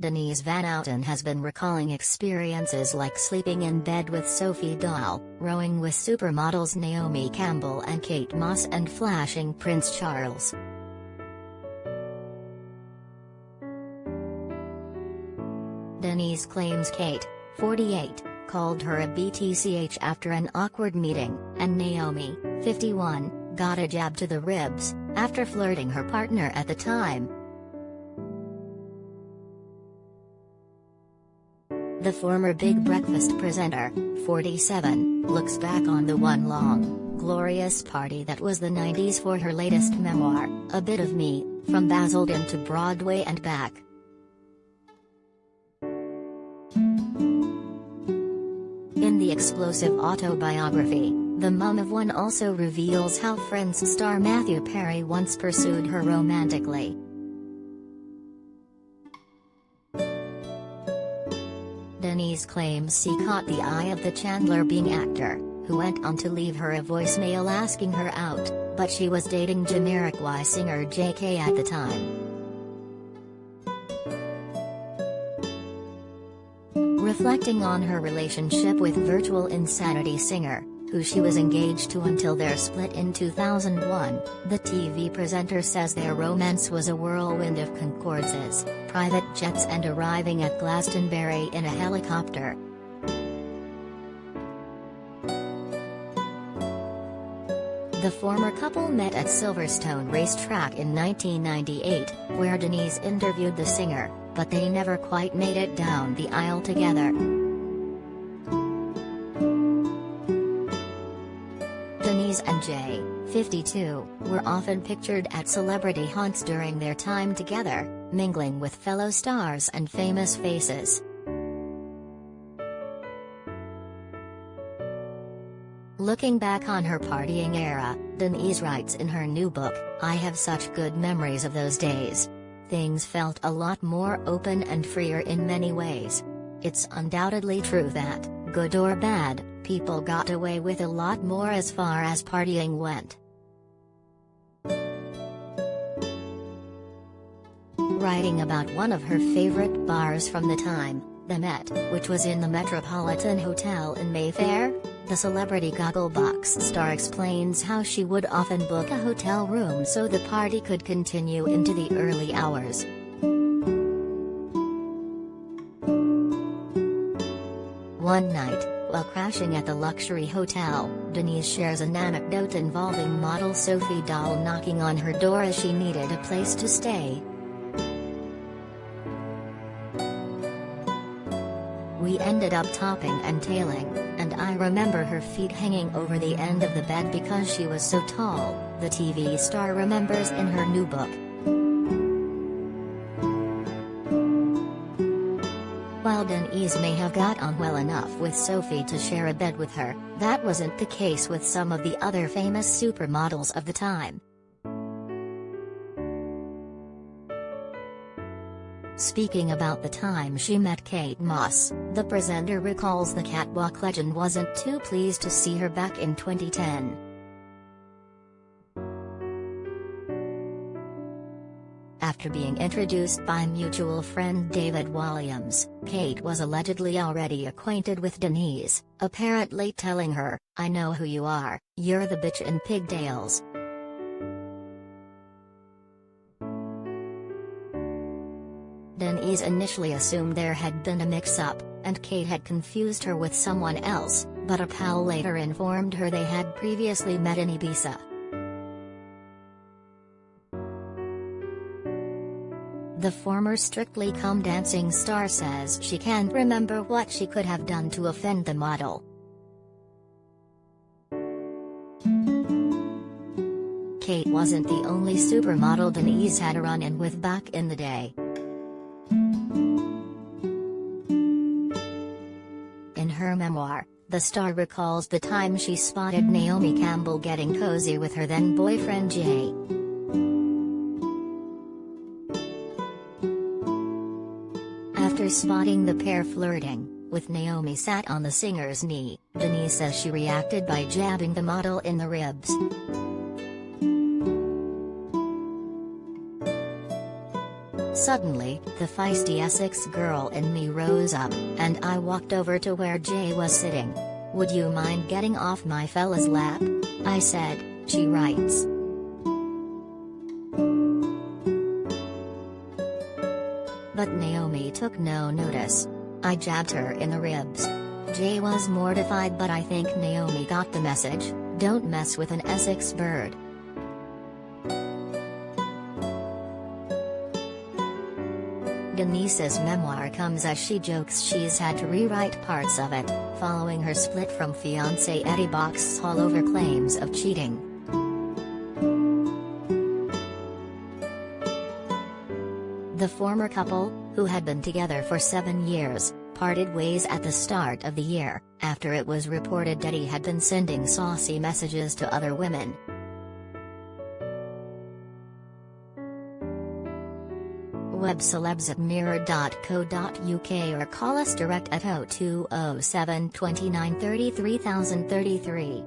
Denise Van Outen has been recalling experiences like sleeping in bed with Sophie Dahl, rowing with supermodels Naomi Campbell and Kate Moss, and flashing Prince Charles. Denise claims Kate, 48, called her a BTCH after an awkward meeting, and Naomi, 51, got a jab to the ribs, after flirting her partner at the time. The former Big Breakfast presenter, 47, looks back on the one long, glorious party that was the 90s for her latest memoir, A Bit of Me, From Basildon to Broadway and Back. In the explosive autobiography, the mum of one also reveals how Friends star Matthew Perry once pursued her romantically. Denise claims she caught the eye of the Chandler-Bing actor, who went on to leave her a voicemail asking her out, but she was dating generic Y singer JK at the time. Reflecting on her relationship with virtual insanity singer, who she was engaged to until their split in 2001, the TV presenter says their romance was a whirlwind of Concords, private jets, and arriving at Glastonbury in a helicopter. The former couple met at Silverstone Racetrack in 1998, where Denise interviewed the singer, but they never quite made it down the aisle together. Denise and Jay, 52, were often pictured at celebrity haunts during their time together, mingling with fellow stars and famous faces. Looking back on her partying era, Denise writes in her new book, "I have such good memories of those days. Things felt a lot more open and freer in many ways. It's undoubtedly true that, good or bad, people got away with a lot more as far as partying went." Writing about one of her favorite bars from the time, the Met, which was in the Metropolitan Hotel in Mayfair, the celebrity Gogglebox star explains how she would often book a hotel room so the party could continue into the early hours. One night, while crashing at the luxury hotel, Denise shares an anecdote involving model Sophie Dahl knocking on her door as she needed a place to stay. "We ended up topping and tailing, and I remember her feet hanging over the end of the bed because she was so tall," the TV star remembers in her new book. While Denise may have got on well enough with Sophie to share a bed with her, that wasn't the case with some of the other famous supermodels of the time. Speaking about the time she met Kate Moss, the presenter recalls the catwalk legend wasn't too pleased to see her back in 2010. After being introduced by mutual friend David Walliams, Kate was allegedly already acquainted with Denise, apparently telling her, "I know who you are, you're the bitch in pigtails." Denise initially assumed there had been a mix-up, and Kate had confused her with someone else, but a pal later informed her they had previously met in Ibiza. The former Strictly Come Dancing star says she can't remember what she could have done to offend the model. Kate wasn't the only supermodel Denise had a run-in with back in the day. In her memoir, the star recalls the time she spotted Naomi Campbell getting cozy with her then-boyfriend Jay. After spotting the pair flirting, with Naomi sat on the singer's knee, Denise says she reacted by jabbing the model in the ribs. Suddenly, the feisty Essex girl in me rose up, and I walked over to where Jay was sitting. "Would you mind getting off my fella's lap?" I said, she writes. But Naomi took no notice. I jabbed her in the ribs. Jay was mortified, but I think Naomi got the message: don't mess with an Essex bird. Denise's memoir comes as she jokes she's had to rewrite parts of it, following her split from fiancé Eddie Boxhall over claims of cheating. The former couple, who had been together for 7 years, parted ways at the start of the year, after it was reported Eddie had been sending saucy messages to other women. Web celebs at mirror.co.uk or call us direct at 0207 29 33 033.